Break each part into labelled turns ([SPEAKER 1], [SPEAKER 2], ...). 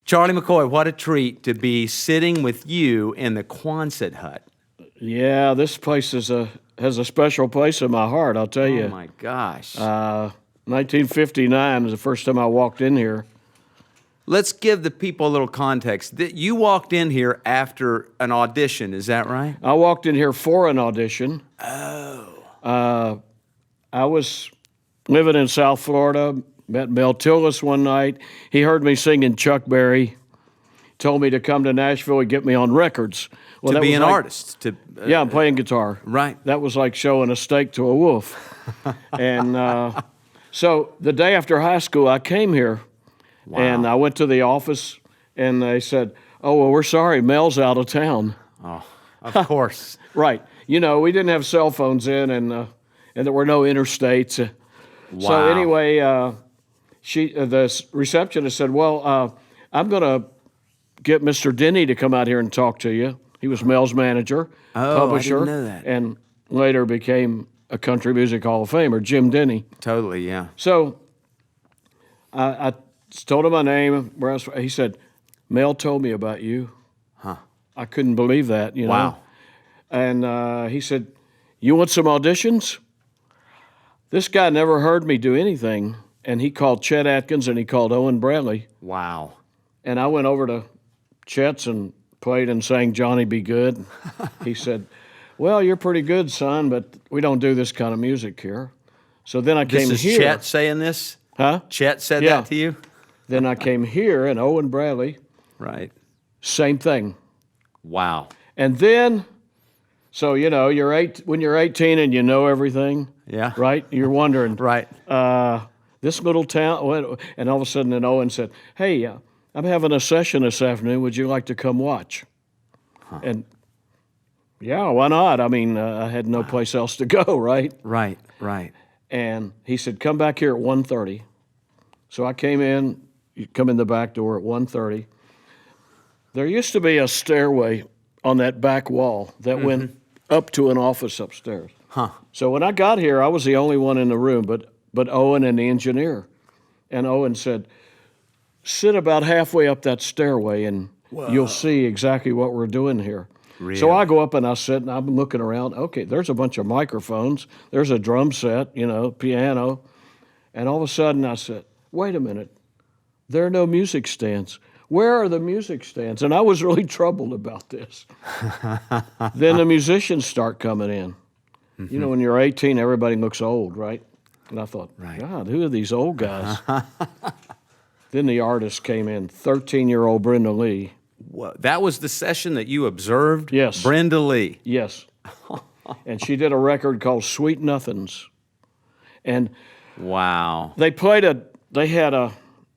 [SPEAKER 1] Charlie McCoy, what a treat to be sitting with you in the Quonset hut.
[SPEAKER 2] Yeah, this place has a special place in my heart, I'll tell you.
[SPEAKER 1] Oh, my gosh.
[SPEAKER 2] 1959 was the first time I walked in here.
[SPEAKER 1] Let's give the people a little context. You walked in here after an audition, is that right?
[SPEAKER 2] I walked in here for an audition.
[SPEAKER 1] Oh.
[SPEAKER 2] I was living in South Florida, met Mel Tillis one night. He heard me singing Chuck Berry, told me to come to Nashville and get me on records. Well,
[SPEAKER 1] to be an artist.
[SPEAKER 2] Yeah, I'm playing guitar.
[SPEAKER 1] Right.
[SPEAKER 2] That was like showing a steak to a wolf. And so the day after high school, I came here.
[SPEAKER 1] Wow.
[SPEAKER 2] And I went to the office, and they said, "Oh, well, we're sorry, Mel's out of town."
[SPEAKER 1] Oh, of course.
[SPEAKER 2] Right. You know, we didn't have cell phones in, and there were no interstates.
[SPEAKER 1] Wow.
[SPEAKER 2] So anyway, the receptionist said, "Well, I'm going to get Mr. Denny to come out here and talk to you." He was Mel's manager, publisher,
[SPEAKER 1] I didn't know that.
[SPEAKER 2] and later became a Country Music Hall of Famer, Jim Denny.
[SPEAKER 1] Totally, yeah.
[SPEAKER 2] So I told him my name. He said, "Mel told me about you."
[SPEAKER 1] Huh.
[SPEAKER 2] I couldn't believe that, you know.
[SPEAKER 1] Wow.
[SPEAKER 2] And he said, "You want some auditions?" This guy never heard me do anything, and he called Chet Atkins and he called Owen Bradley.
[SPEAKER 1] Wow.
[SPEAKER 2] And I went over to Chet's and played and sang Johnny Be Good. He said, "Well, you're pretty good, son, but we don't do this kind of music here." So then I came
[SPEAKER 1] This is
[SPEAKER 2] here.
[SPEAKER 1] Chet saying this?
[SPEAKER 2] Huh?
[SPEAKER 1] Chet said
[SPEAKER 2] Yeah.
[SPEAKER 1] that to you?
[SPEAKER 2] Then I came here, and Owen Bradley,
[SPEAKER 1] Right.
[SPEAKER 2] same thing.
[SPEAKER 1] Wow.
[SPEAKER 2] And then, so, you know, when you're 18 and you know everything,
[SPEAKER 1] Yeah.
[SPEAKER 2] right? You're wondering,
[SPEAKER 1] Right.
[SPEAKER 2] this little town, and all of a sudden then Owen said, "Hey, I'm having a session this afternoon. Would you like to come watch?"
[SPEAKER 1] Huh.
[SPEAKER 2] And yeah, why not? I mean, I had no place else to go, right?
[SPEAKER 1] Right. Right.
[SPEAKER 2] And he said, "Come back here at 1:30. So I came in, you come in the back door at 1:30. There used to be a stairway on that back wall that went up to an office upstairs.
[SPEAKER 1] Huh.
[SPEAKER 2] So when I got here, I was the only one in the room, but Owen and the engineer. And Owen said, "Sit about halfway up that stairway and you'll see exactly what we're doing here."
[SPEAKER 1] Really?
[SPEAKER 2] So I go up and I sit and I'm looking around. Okay, there's a bunch of microphones. There's a drum set, you know, piano. And all of a sudden I said, "Wait a minute. There are no music stands. Where are the music stands?" And I was really troubled about this. Then the musicians start coming in. You know, when you're 18, everybody looks old, right? And I thought,
[SPEAKER 1] Right.
[SPEAKER 2] God, who are these old guys? Then the artist came in, 13-year-old Brenda Lee.
[SPEAKER 1] Whoa. That was the session that you observed?
[SPEAKER 2] Yes.
[SPEAKER 1] Brenda Lee.
[SPEAKER 2] Yes. And she did a record called Sweet Nothings. And
[SPEAKER 1] Wow.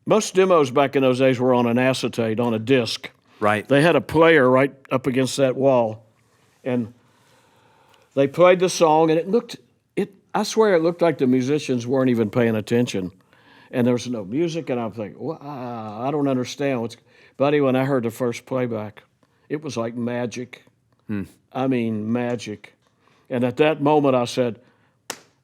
[SPEAKER 2] most demos back in those days were on an acetate, on a disc.
[SPEAKER 1] Right.
[SPEAKER 2] They had a player right up against that wall. And they played the song, and I swear it looked like the musicians weren't even paying attention. And there was no music, and I'm thinking, well, I don't understand. Buddy, when I heard the first playback, it was like magic. I mean, magic. And at that moment, I said,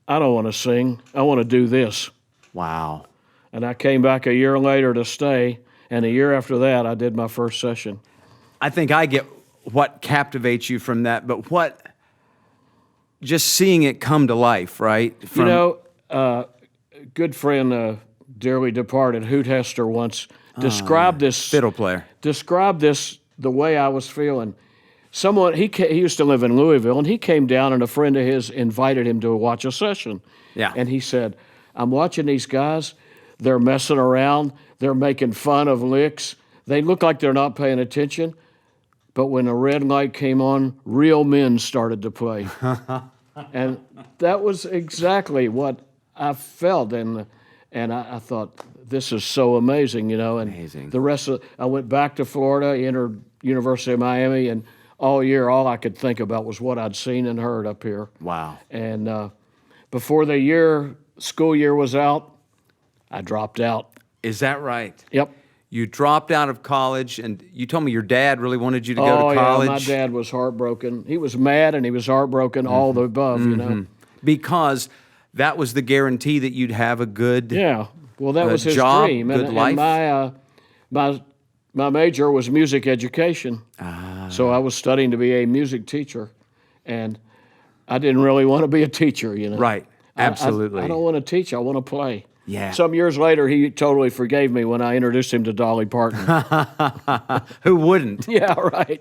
[SPEAKER 2] "I don't want to sing. I want to do this."
[SPEAKER 1] Wow.
[SPEAKER 2] And I came back a year later to stay, and a year after that, I did my first session.
[SPEAKER 1] I think I get what captivates you from that, but just seeing it come to life, right?
[SPEAKER 2] You know, good friend, dearly departed, Hoot Hester, once described this.
[SPEAKER 1] Fiddle player.
[SPEAKER 2] Described this the way I was feeling. He used to live in Louisville, and he came down, and a friend of his invited him to watch a session.
[SPEAKER 1] Yeah.
[SPEAKER 2] And he said, "I'm watching these guys. They're messing around. They're making fun of licks. They look like they're not paying attention. But when the red light came on, real men started to play." And that was exactly what I felt. And I thought, this is so amazing, you know. And
[SPEAKER 1] Amazing.
[SPEAKER 2] I went back to Florida, entered University of Miami, and all year, all I could think about was what I'd seen and heard up here.
[SPEAKER 1] Wow.
[SPEAKER 2] And before the school year was out, I dropped out.
[SPEAKER 1] Is that right?
[SPEAKER 2] Yep.
[SPEAKER 1] You dropped out of college, and you told me your dad really wanted you to go to college.
[SPEAKER 2] Yeah, my dad was heartbroken. He was mad and he was heartbroken, all the above, you know.
[SPEAKER 1] Because that was the guarantee that you'd have a good
[SPEAKER 2] Yeah, well, that was his
[SPEAKER 1] job,
[SPEAKER 2] dream.
[SPEAKER 1] good life.
[SPEAKER 2] And my my major was music education. So I was studying to be a music teacher, and I didn't really want to be a teacher, you know.
[SPEAKER 1] Right. Absolutely.
[SPEAKER 2] I don't want to teach. I want to play.
[SPEAKER 1] Yeah.
[SPEAKER 2] Some years later, he totally forgave me when I introduced him to Dolly Parton.
[SPEAKER 1] Who wouldn't?
[SPEAKER 2] Yeah, right.